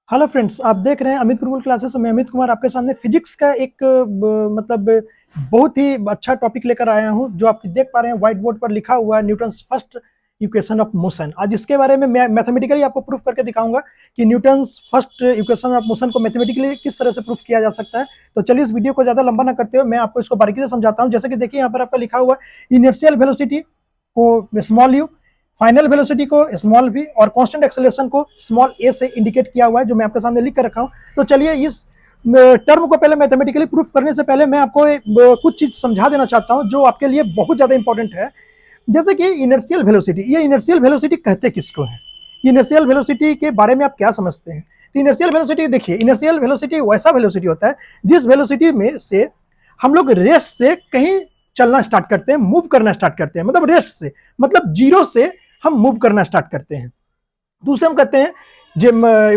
Hello friends, आप देख रहे हैं अमित गुरुकुल क्लासेस। मैं अमित कुमार आपके सामने फिजिक्स का एक मतलब बहुत ही अच्छा टॉपिक लेकर आया हूं, जो आप देख पा रहे हैं व्हाइट बोर्ड पर लिखा हुआ है Newton's first equation of motion. आज इसके बारे में मैं मैथमेटिकली आपको प्रूफ करके दिखाऊंगा कि Newton's first equation of motion को मैथमेटिकली किस तरह से प्रूफ किया जा सकता है। तो चलिए इस वीडियो को ज़्यादा लंबा ना करते हुए मैं आपको इसको बारीकी से समझाता हूँ। जैसे कि देखिए यहाँ पर आपका लिखा हुआ है इनर्शियल वेलोसिटी को स्मॉल यू, फाइनल वेलोसिटी को स्मॉल v और कांस्टेंट एक्सेलरेशन को स्मॉल a से इंडिकेट किया हुआ है, जो मैं आपके सामने लिख कर रखा हूं। तो चलिए इस टर्म को पहले मैथमेटिकली प्रूफ करने से पहले मैं आपको कुछ चीज समझा देना चाहता हूं, जो आपके लिए बहुत ज्यादा इंपॉर्टेंट है। जैसे कि इनर्शियल वेलोसिटी, ये इनर्शियल वेलोसिटी कहते किसको है, इनर्शियल वेलोसिटी के बारे में आप क्या समझते हैं। तो इनर्शियल वेलोसिटी देखिए, इनर्शियल वेलोसिटी वैसा वेलोसिटी होता है जिस वेलोसिटी में से हम लोग रेस्ट से कहीं चलना स्टार्ट करते हैं, मूव करना स्टार्ट करते हैं। मतलब रेस्ट से मतलब जीरो से हम मूव करना स्टार्ट करते हैं, दूसरे हम कहते हैं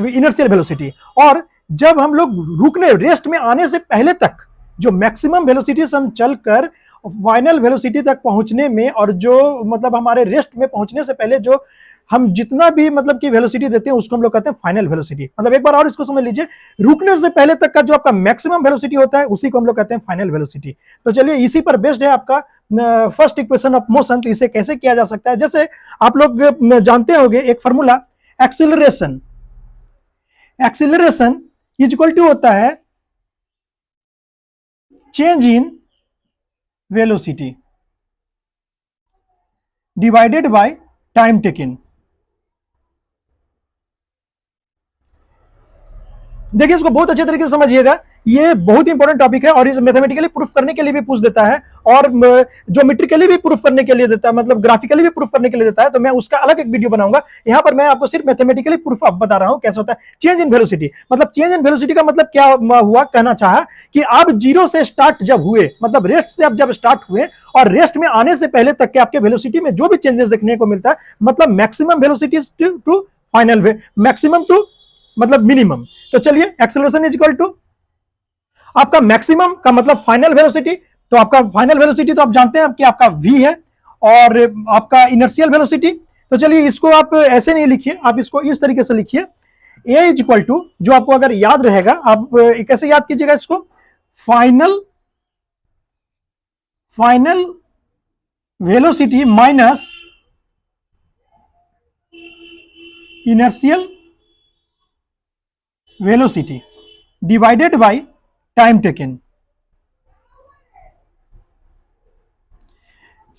इनर्शियल वेलोसिटी। और जब हम लोग रुकने रेस्ट में आने से पहले तक जो मैक्सिमम वेलोसिटी से हम चलकर फाइनल वेलोसिटी तक पहुंचने में, और जो मतलब हमारे रेस्ट में पहुंचने से पहले जो हम जितना भी मतलब की वेलोसिटी देते हैं उसको हम लोग कहते हैं फाइनल वेलोसिटी। मतलब एक बार और इसको समझ लीजिए, रुकने से पहले तक का जो आपका मैक्सिमम वेलोसिटी होता है उसी को हम लोग कहते हैं फाइनल वेलोसिटी। तो चलिए इसी पर बेस्ड है आपका फर्स्ट इक्वेशन ऑफ मोशन। तो इसे कैसे किया जा सकता है, जैसे आप लोग जानते होंगे एक formula, acceleration. Acceleration is equal to होता है change in velocity divided by time taken. देखिए इसको बहुत अच्छे तरीके से समझिएगा, ये बहुत इंपॉर्टेंट टॉपिक है और इसे मैथमेटिकली प्रूफ करने के लिए भी पूछ देता है और ज्योमेट्रिकली भी प्रूफ करने के लिए देता है, मतलब ग्राफिकली भी प्रूफ करने के लिए देता है। तो मैं उसका अलग एक वीडियो बनाऊंगा। यहाँ पर मैं आपको सिर्फ मैथमेटिकली प्रूफ बता रहा हूँ कैसे होता है चेंज इन वेलोसिटी। मतलब चेंज इन वेलोसिटी का मतलब क्या हुआ, कहना चाहा कि आप जीरो से स्टार्ट जब हुए, मतलब रेस्ट से आप जब स्टार्ट हुए और रेस्ट में आने से पहले तक के आपके वेलोसिटी में जो भी चेंजेस देखने को मिलता है, मतलब maximum velocity to final maximum to मतलब मिनिमम। तो चलिए एक्सेलरेशन इज इक्वल टू आपका मैक्सिमम का मतलब फाइनल वेलोसिटी। तो आपका फाइनल वेलोसिटी तो आप जानते हैं कि आपका v है, और आपका इनर्शियल वेलोसिटी। तो चलिए इसको आप ऐसे नहीं लिखिए, आप इसको इस तरीके से लिखिए, a इज इक्वल टू, जो आपको अगर याद रहेगा आप कैसे याद कीजिएगा इसको, final velocity minus inertial velocity divided by time taken.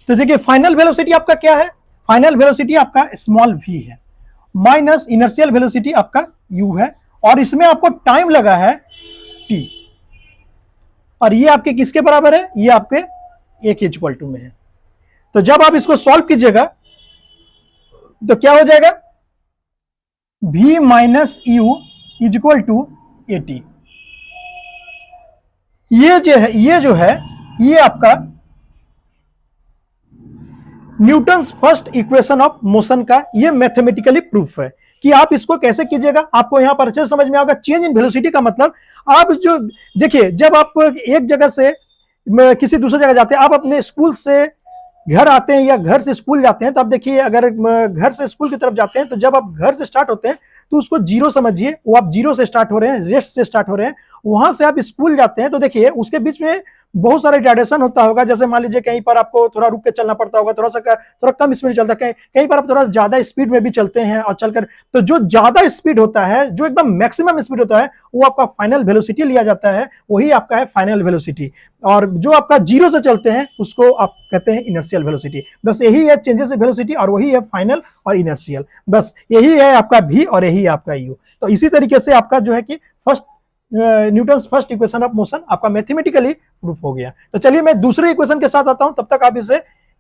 तो देखिए फाइनल वेलोसिटी आपका क्या है, फाइनल वेलोसिटी आपका स्मॉल v है, माइनस इनर्शियल वेलोसिटी आपका u है, और इसमें आपको टाइम लगा है t, और ये आपके किसके बराबर है, ये आपके a के इक्वल टू में है। तो जब आप इसको सॉल्व कीजिएगा तो क्या हो जाएगा, v minus u is equal to a t. ये जो है ये आपका Newton's first equation of motion का ये मैथमेटिकली प्रूफ है। कि आप इसको कैसे कीजिएगा आपको यहां पर अच्छे से समझ में आएगा। चेंज इन वेलोसिटी का मतलब, आप जो देखिए जब आप एक जगह से किसी दूसरी जगह जाते हैं, आप अपने स्कूल से घर आते हैं या घर से स्कूल जाते हैं, तो आप देखिए अगर घर से स्कूल की तरफ जाते हैं तो जब आप घर से स्टार्ट होते हैं तो उसको जीरो समझिए, वो आप जीरो से स्टार्ट हो रहे हैं, रेस्ट से स्टार्ट हो रहे हैं, वहां से आप स्कूल जाते हैं तो देखिए उसके बीच में बहुत सारे रिटार्डेशन होता होगा। जैसे मान लीजिए कहीं पर आपको थोड़ा रुक के चलना पड़ता होगा, थोड़ा कम स्पीड चलता है, कहीं पर आप थोड़ा ज्यादा स्पीड में भी चलते हैं और चलकर, तो जो ज्यादा स्पीड होता है, जो एकदम मैक्सिमम स्पीड होता है, वो आपका फाइनल वेलोसिटी लिया जाता है, वही आपका है फाइनल वेलोसिटी। और जो आपका जीरो से चलते हैं उसको आप कहते हैं इनर्शियल वेलोसिटी। बस यही है चेंजेस इन वेलोसिटी, और वही है फाइनल और इनर्शियल, बस यही है आपका v और यही है आपका u। तो इसी तरीके से आपका जो है कि first Newton's first equation of motion आपका मैथमेटिकली प्रूफ हो गया। तो चलिए मैं दूसरे इक्वेशन के साथ आता हूं, तब तक आप इसे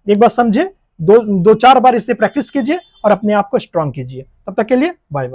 एक बार समझे, दो चार बार इससे प्रैक्टिस कीजिए और अपने आप को स्ट्रांग कीजिए। तब तक के लिए बाय बाय।